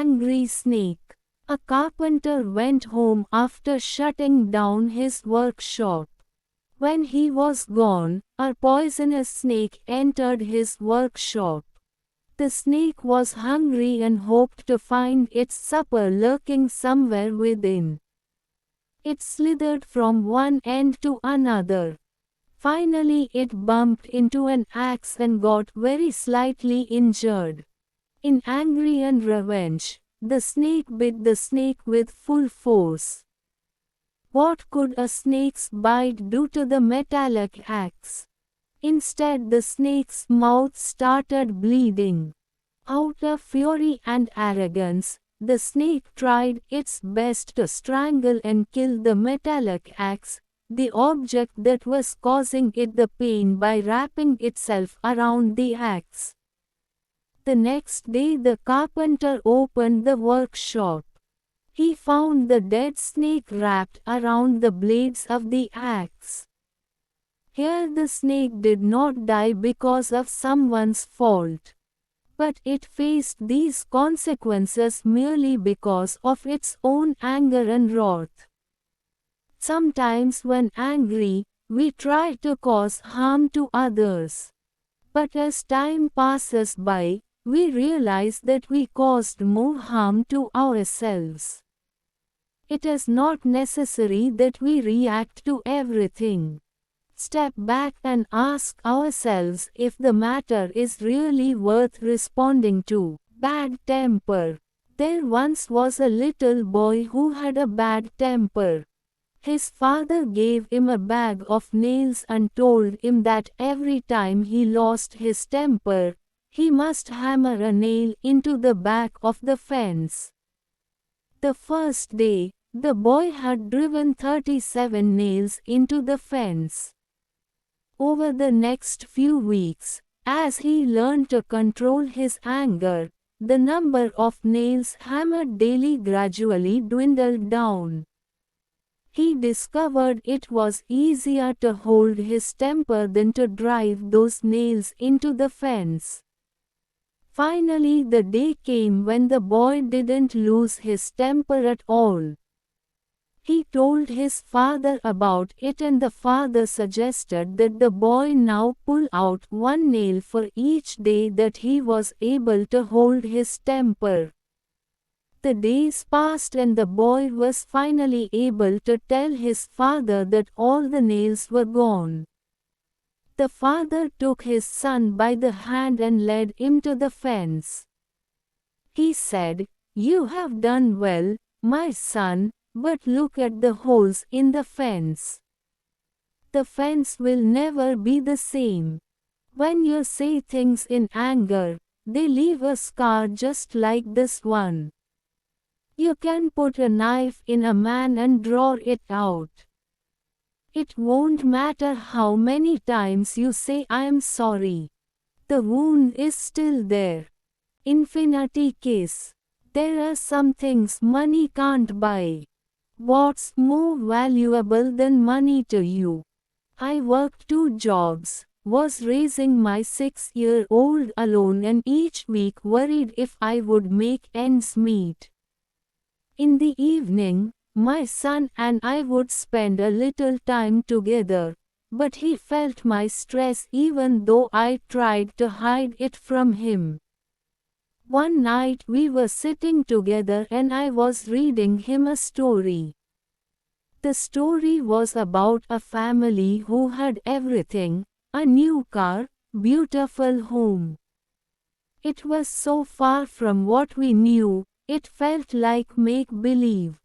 angry snake. A carpenter went home after shutting down his workshop. When he was gone, a poisonous snake entered his workshop. The snake was hungry and hoped to find its supper lurking somewhere within. It slithered from one end to another. Finally it bumped into an axe and got very slightly injured. In anger and revenge, the snake bit the snake with full force. What could a snake's bite do to the metallic axe? Instead, the snake's mouth started bleeding. Out of fury and arrogance, the snake tried its best to strangle and kill the metallic axe, the object that was causing it the pain, by wrapping itself around the axe. The next day the carpenter opened the workshop. He found the dead snake wrapped around the blades of the axe. Here the snake did not die because of someone's fault, but it faced these consequences merely because of its own anger and wrath. Sometimes when angry, we try to cause harm to others. But as time passes by, we realize that we caused more harm to ourselves. It is not necessary that we react to everything. Step back and ask ourselves if the matter is really worth responding to. Bad temper. There once was a little boy who had a bad temper. His father gave him a bag of nails and told him that every time he lost his temper, he must hammer a nail into the back of the fence. The first day, the boy had driven 37 nails into the fence. Over the next few weeks, as he learned to control his anger, the number of nails hammered daily gradually dwindled down. He discovered it was easier to hold his temper than to drive those nails into the fence. Finally, the day came when the boy didn't lose his temper at all. He told his father about it, and the father suggested that the boy now pull out one nail for each day that he was able to hold his temper. The days passed and the boy was finally able to tell his father that all the nails were gone. The father took his son by the hand and led him to the fence. He said, "You have done well, my son, but look at the holes in the fence. The fence will never be the same. When you say things in anger, they leave a scar just like this one. You can put a knife in a man and draw it out. It won't matter how many times you say I am sorry. The wound is still there. Infinity case. There are some things money can't buy. What's more valuable than money to you? I worked 2 jobs, was raising my 6-year-old alone, and each week worried if I would make ends meet. In the evening, my son and I would spend a little time together, but he felt my stress even though I tried to hide it from him. One night we were sitting together and I was reading him a story. The story was about a family who had everything: a new car, beautiful home. It was so far from what we knew, it felt like make-believe.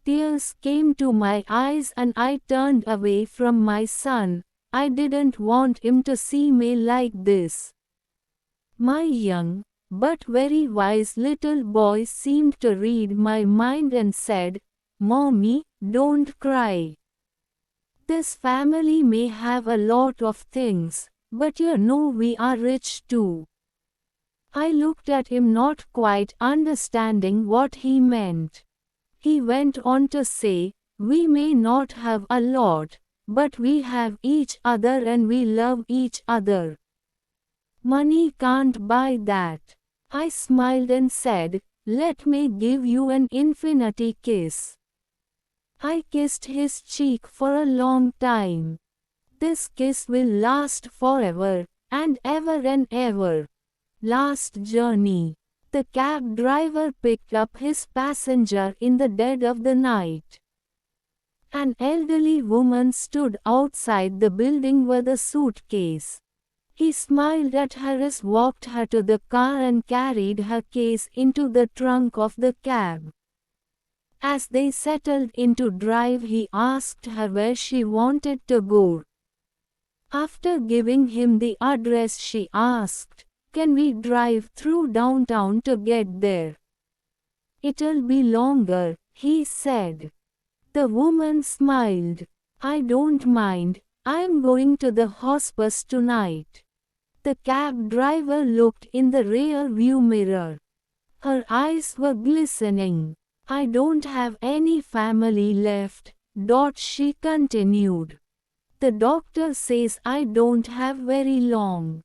Tears came to my eyes and I turned away from my son. I didn't want him to see me like this. My young, but very wise little boy seemed to read my mind and said, "Mommy, don't cry. This family may have a lot of things, but you know we are rich too." I looked at him, not quite understanding what he meant. He went on to say, "We may not have a lot, but we have each other and we love each other. Money can't buy that." I smiled and said, let me give you an infinity kiss. I kissed his cheek for a long time. This kiss will last forever, and ever. Last journey. The cab driver picked up his passenger in the dead of the night. An elderly woman stood outside the building with a suitcase. He smiled at her as walked her to the car and carried her case into the trunk of the cab. As they settled into drive, he asked her where she wanted to go. After giving him the address, she asked, "Can we drive through downtown to get there?" "It'll be longer," he said. The woman smiled. "I don't mind, I'm going to the hospice tonight." The cab driver looked in the rear view mirror. Her eyes were glistening. "I don't have any family left," she continued. "The doctor says I don't have very long."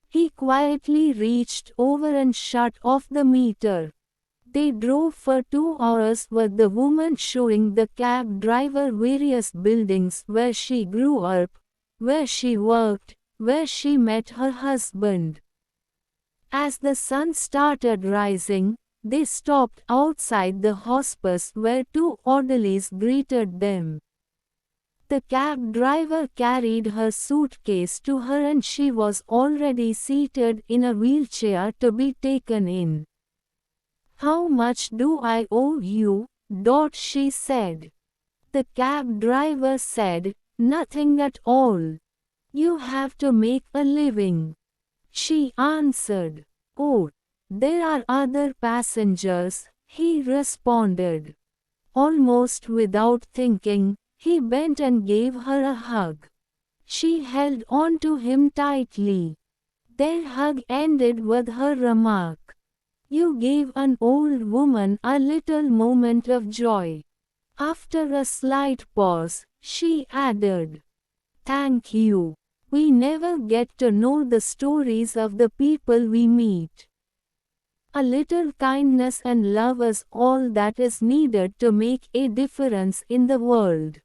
He quietly reached over and shut off the meter. They drove for 2 hours with the woman showing the cab driver various buildings where she grew up, where she worked, where she met her husband. As the sun started rising, they stopped outside the hospice where 2 orderlies greeted them. The cab driver carried her suitcase to her and she was already seated in a wheelchair to be taken in. "How much do I owe you?" she said. The cab driver said, "Nothing at all. You have to make a living." She answered. "Oh, there are other passengers," he responded. Almost without thinking, he bent and gave her a hug. She held on to him tightly. Their hug ended with her remark, "You gave an old woman a little moment of joy." After a slight pause, she added, "Thank you. We never get to know the stories of the people we meet. A little kindness and love is all that is needed to make a difference in the world."